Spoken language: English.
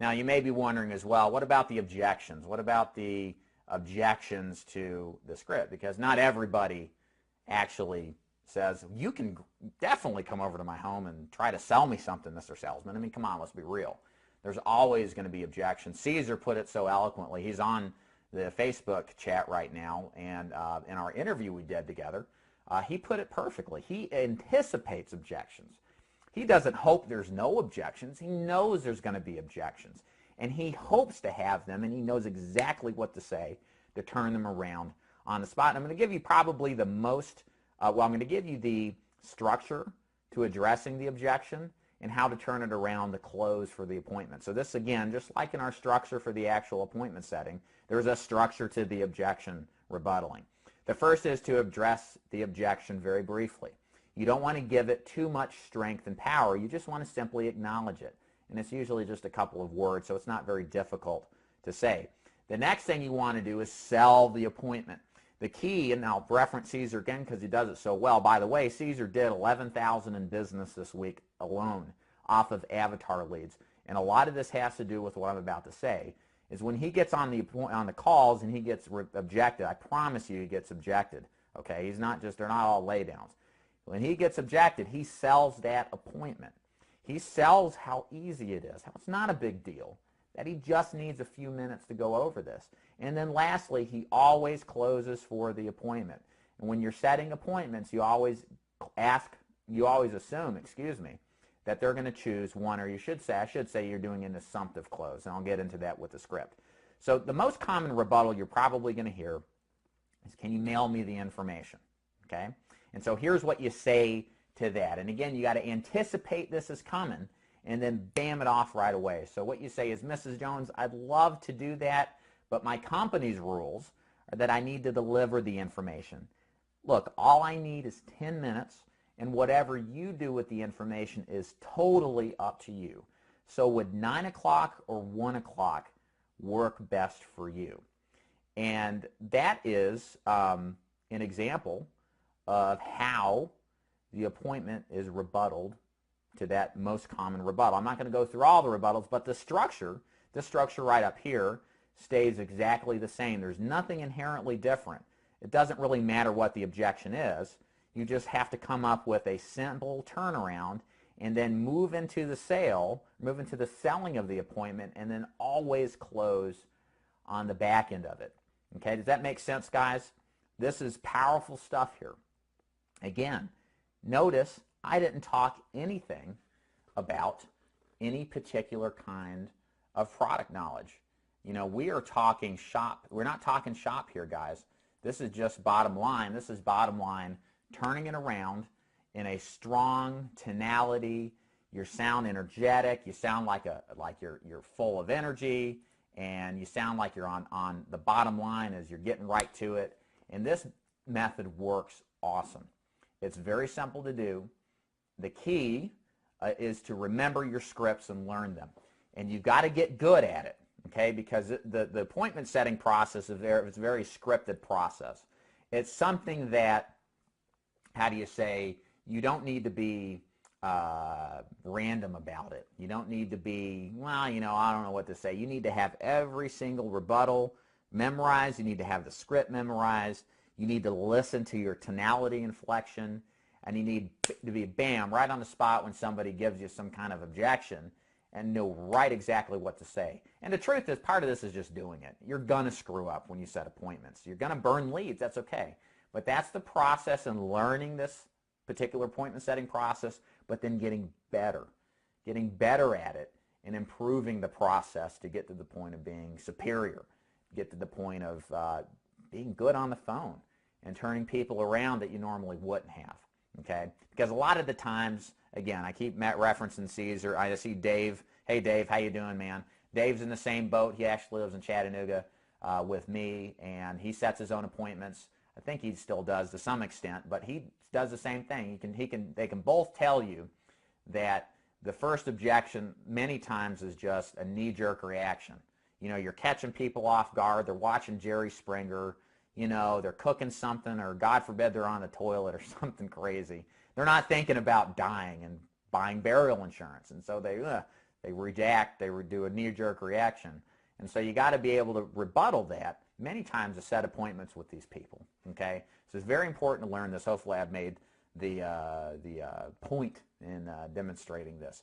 Now, you may be wondering as well, what about the objections? What about the objections to the script? Because not everybody actually says, you can definitely come over to my home and try to sell me something, Mr. Salesman. I mean, come on, let's be real. There's always going to be objections. Caesar put it so eloquently. He's on the Facebook chat right now, and in our interview we did together, he put it perfectly. He anticipates objections. He doesn't hope there's no objections. He knows there's going to be objections, and he hopes to have them, and he knows exactly what to say to turn them around on the spot. And I'm going to give you probably the most, I'm going to give you the structure to addressing the objection and how to turn it around to close for the appointment. So this, again, just like in our structure for the actual appointment setting, there's a structure to the objection rebuttaling. The first is to address the objection very briefly. You don't want to give it too much strength and power. You just want to simply acknowledge it. And it's usually just a couple of words, so it's not very difficult to say. The next thing you want to do is sell the appointment. The key, and I'll reference Caesar again because he does it so well. By the way, Caesar did $11,000 in business this week alone off of avatar leads. And a lot of this has to do with what I'm about to say, is when he gets on the calls and he gets objected, I promise you he gets objected. Okay, he's not just, they're not all laydowns. When he gets objected, he sells that appointment. He sells how easy it is, how it's not a big deal, that he just needs a few minutes to go over this. And then lastly, he always closes for the appointment. And when you're setting appointments, you always assume, that they're going to choose one, or I should say you're doing an assumptive close, and I'll get into that with the script. So the most common rebuttal you're probably going to hear is, can you mail me the information? Okay? And so here's what you say to that. And again, you got to anticipate this is coming and then bam it off right away. So what you say is, Mrs. Jones, I'd love to do that, but my company's rules are that I need to deliver the information. Look, all I need is 10 minutes, and whatever you do with the information is totally up to you. So would 9 o'clock or 1 o'clock work best for you? And that is an example of how the appointment is rebutted to that most common rebuttal. I'm not going to go through all the rebuttals, but the structure right up here stays exactly the same. There's nothing inherently different. It doesn't really matter what the objection is. You just have to come up with a simple turnaround and then move into the selling of the appointment, and then always close on the back end of it. Okay, does that make sense, guys? This is powerful stuff here. Again, notice I didn't talk anything about any particular kind of product knowledge. You know, we are talking shop. We're not talking shop here, guys. This is just bottom line. This is bottom line, turning it around in a strong tonality. You sound energetic. You sound like you're full of energy, and you sound like you're on the bottom line as you're getting right to it. And this method works awesome. It's very simple to do. The key is to remember your scripts and learn them. And you've got to get good at it, okay? Because the appointment setting process is it's a very scripted process. It's something that, how do you say, you don't need to be random about it. You don't need to be, well, you know, I don't know what to say. You need to have every single rebuttal memorized. You need to have the script memorized. You need to listen to your tonality inflection, and you need to be, bam, right on the spot when somebody gives you some kind of objection, and know right exactly what to say. And the truth is, part of this is just doing it. You're going to screw up when you set appointments. You're going to burn leads. That's okay. But that's the process in learning this particular appointment setting process, but then getting better at it and improving the process to get to the point of being superior, get to the point of being good on the phone and turning people around that you normally wouldn't have, okay? Because a lot of the times, again, I keep referencing Caesar. I see Dave. Hey, Dave, how you doing, man? Dave's in the same boat. He actually lives in Chattanooga with me, and he sets his own appointments. I think he still does to some extent, but he does the same thing. They can both tell you that the first objection many times is just a knee-jerk reaction. You know, you're catching people off guard. They're watching Jerry Springer. You know, they're cooking something, or God forbid they're on the toilet or something crazy. They're not thinking about dying and buying burial insurance, and so they react, they do a knee-jerk reaction. And so you got to be able to rebuttal that many times to set appointments with these people. Okay, so it's very important to learn this. Hopefully I've made the point in demonstrating this.